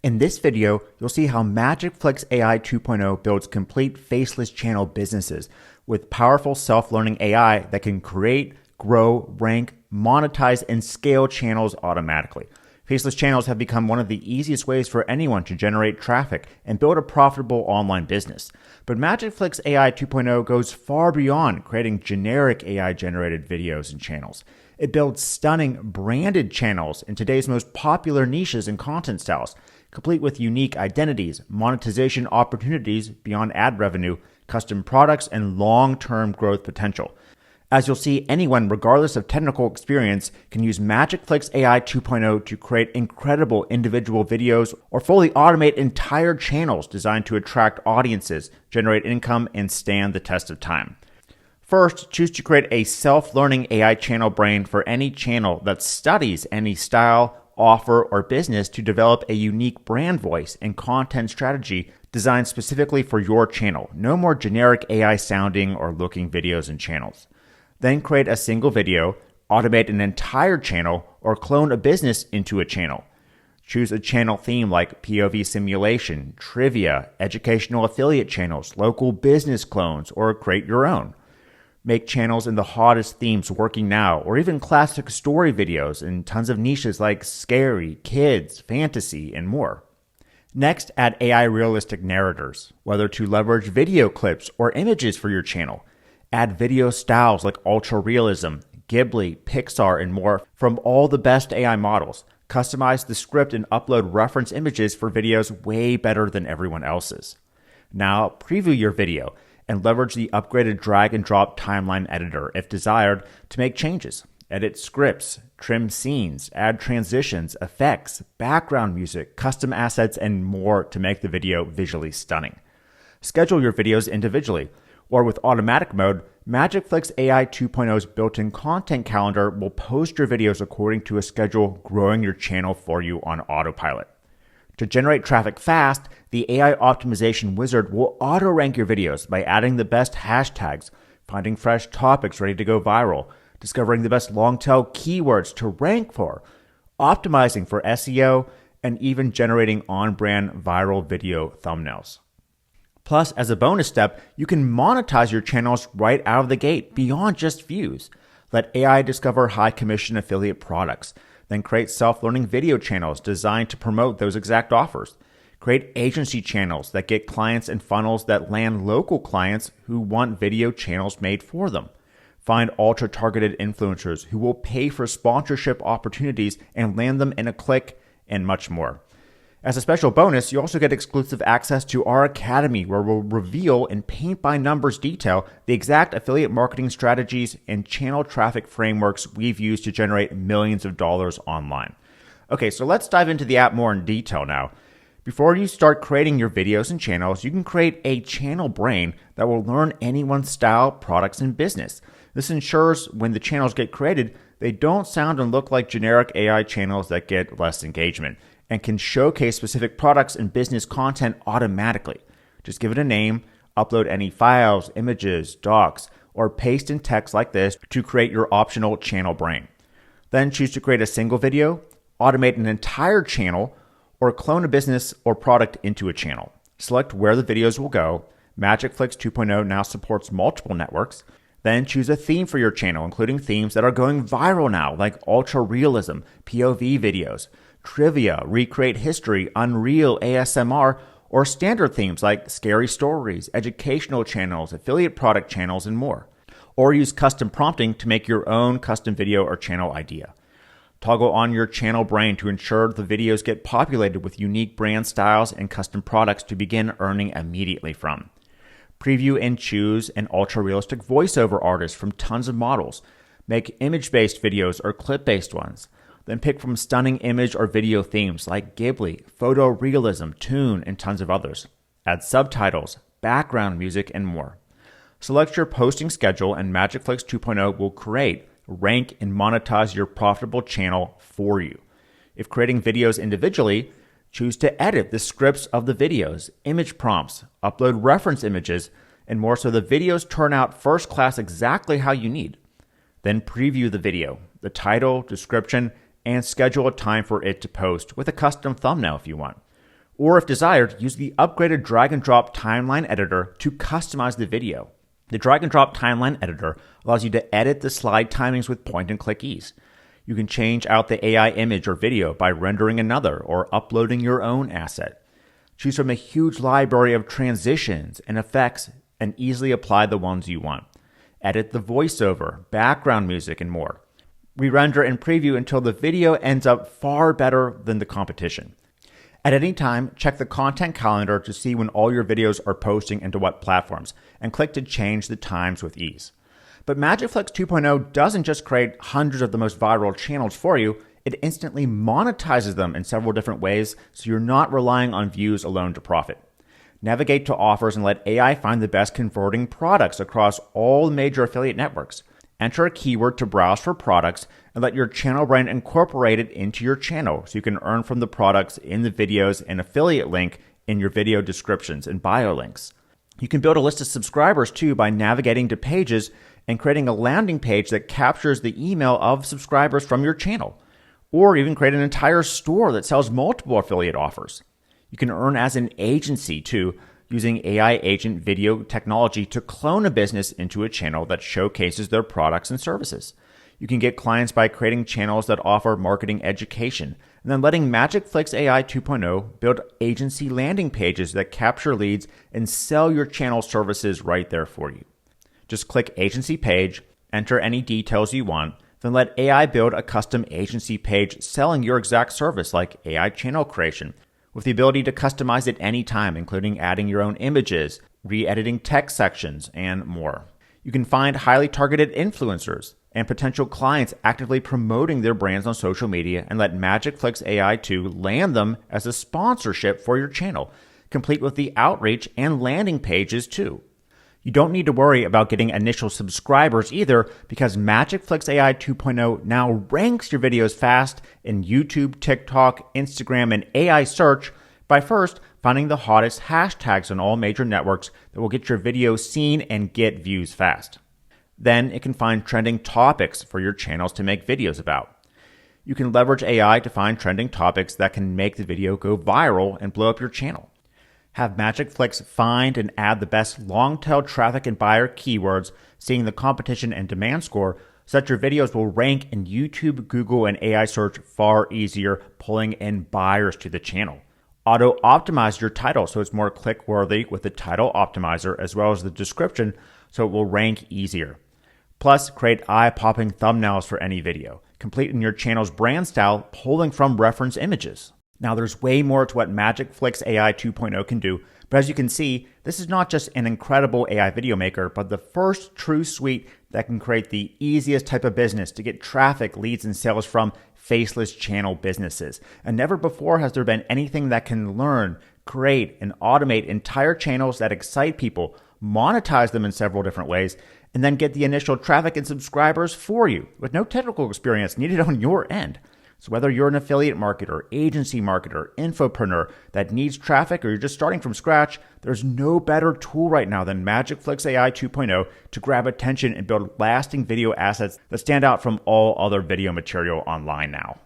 In this video, you'll see how MagicFlex AI 2.0 builds complete faceless channel businesses with powerful self-learning AI that can create, grow, rank, monetize, and scale channels automatically. Faceless channels have become one of the easiest ways for anyone to generate traffic and build a profitable online business. But MagicFlex AI 2.0 goes far beyond creating generic AI-generated videos and channels. It builds stunning branded channels in today's most popular niches and content styles, complete with unique identities, monetization opportunities beyond ad revenue, custom products, and long-term growth potential. As you'll see, anyone, regardless of technical experience, can use MagicFlex AI 2.0 to create incredible individual videos or fully automate entire channels designed to attract audiences, generate income, and stand the test of time. First, choose to create a self-learning AI channel brain for any channel that studies any style, offer, or business to develop a unique brand voice and content strategy designed specifically for your channel. No more generic AI sounding or looking videos and channels. Then create a single video, automate an entire channel, or clone a business into a channel. Choose a channel theme like POV simulation, trivia, educational affiliate channels, local business clones, or create your own. Make channels in the hottest themes working now, or even classic story videos in tons of niches like scary, kids, fantasy, and more. Next, add AI realistic narrators, whether to leverage video clips or images for your channel. Add video styles like ultra realism, Ghibli, Pixar, and more from all the best AI models. Customize the script and upload reference images for videos way better than everyone else's. Now, preview your video and leverage the upgraded drag and drop timeline editor if desired to make changes. Edit scripts, trim scenes, add transitions, effects, background music, custom assets, and more to make the video visually stunning. Schedule your videos individually, or with automatic mode, MagicFlex AI 2.0's built-in content calendar will post your videos according to a schedule, growing your channel for you on autopilot. To generate traffic fast, the AI optimization wizard will auto-rank your videos by adding the best hashtags, finding fresh topics ready to go viral, discovering the best long-tail keywords to rank for, optimizing for SEO, and even generating on-brand viral video thumbnails. Plus, as a bonus step, you can monetize your channels right out of the gate beyond just views. Let AI discover high-commission affiliate products. Then create self-learning video channels designed to promote those exact offers. Create agency channels that get clients and funnels that land local clients who want video channels made for them. Find ultra-targeted influencers who will pay for sponsorship opportunities and land them in a click, and much more. As a special bonus, you also get exclusive access to our academy, where we'll reveal in paint-by-numbers detail the exact affiliate marketing strategies and channel traffic frameworks we've used to generate millions of dollars online. Okay, so let's dive into the app more in detail now. Before you start creating your videos and channels, you can create a channel brain that will learn anyone's style, products, and business. This ensures when the channels get created, they don't sound and look like generic AI channels that get less engagement, and can showcase specific products and business content automatically. Just give it a name, upload any files, images, docs, or paste in text like this to create your optional channel brain. Then choose to create a single video, automate an entire channel, or clone a business or product into a channel. Select where the videos will go. MagicFlex 2.0 now supports multiple networks. Then choose a theme for your channel, including themes that are going viral now, like ultra realism, POV videos, trivia, recreate history, Unreal, ASMR, or standard themes like scary stories, educational channels, affiliate product channels, and more. Or use custom prompting to make your own custom video or channel idea. Toggle on your channel brain to ensure the videos get populated with unique brand styles and custom products to begin earning immediately from. Preview and choose an ultra-realistic voiceover artist from tons of models. Make image-based videos or clip-based ones. Then pick from stunning image or video themes like Ghibli, photorealism, Toon, and tons of others. Add subtitles, background music, and more. Select your posting schedule, and MagicFlex 2.0 will create, rank, and monetize your profitable channel for you. If creating videos individually, choose to edit the scripts of the videos, image prompts, upload reference images, and more so the videos turn out first class exactly how you need. Then preview the video, the title, description, and schedule a time for it to post with a custom thumbnail if you want. Or if desired, use the upgraded drag and drop timeline editor to customize the video. The drag and drop timeline editor allows you to edit the slide timings with point and click ease. You can change out the AI image or video by rendering another or uploading your own asset. Choose from a huge library of transitions and effects and easily apply the ones you want. Edit the voiceover, background music, and more. Re-render and preview until the video ends up far better than the competition. At any time, check the content calendar to see when all your videos are posting and to what platforms, and click to change the times with ease. But MagicFlex 2.0 doesn't just create hundreds of the most viral channels for you, it instantly monetizes them in several different ways so you're not relying on views alone to profit. Navigate to offers and let AI find the best converting products across all major affiliate networks. Enter a keyword to browse for products and let your channel brand incorporate it into your channel so you can earn from the products in the videos and affiliate link in your video descriptions and bio links. You can build a list of subscribers too by navigating to pages and creating a landing page that captures the email of subscribers from your channel. Or even create an entire store that sells multiple affiliate offers. You can earn as an agency too, using AI agent video technology to clone a business into a channel that showcases their products and services. You can get clients by creating channels that offer marketing education, and then letting MagicFlex AI 2.0 build agency landing pages that capture leads and sell your channel services right there for you. Just click Agency Page, enter any details you want, then let AI build a custom agency page selling your exact service like AI channel creation, with the ability to customize it anytime, including adding your own images, re-editing text sections, and more. You can find highly targeted influencers and potential clients actively promoting their brands on social media and let MagicFlex AI 2 land them as a sponsorship for your channel, complete with the outreach and landing pages too. You don't need to worry about getting initial subscribers either because MagicFlex AI 2.0 now ranks your videos fast in YouTube, TikTok, Instagram, and AI search by first finding the hottest hashtags on all major networks that will get your video seen and get views fast. Then it can find trending topics for your channels to make videos about. You can leverage AI to find trending topics that can make the video go viral and blow up your channel. Have MagicFlex find and add the best long-tail traffic and buyer keywords, seeing the competition and demand score, so that your videos will rank in YouTube, Google, and AI search far easier, pulling in buyers to the channel. Auto-optimize your title so it's more click-worthy with the title optimizer as well as the description so it will rank easier. Plus, create eye-popping thumbnails for any video, complete in your channel's brand style, pulling from reference images. Now, there's way more to what MagicFlex AI 2.0 can do, but as you can see, this is not just an incredible AI video maker, but the first true suite that can create the easiest type of business to get traffic, leads, and sales from faceless channel businesses. And never before has there been anything that can learn, create, and automate entire channels that excite people, monetize them in several different ways, and then get the initial traffic and subscribers for you with no technical experience needed on your end. So whether you're an affiliate marketer, agency marketer, infopreneur that needs traffic, or you're just starting from scratch, there's no better tool right now than MagicFlex AI 2.0 to grab attention and build lasting video assets that stand out from all other video material online now.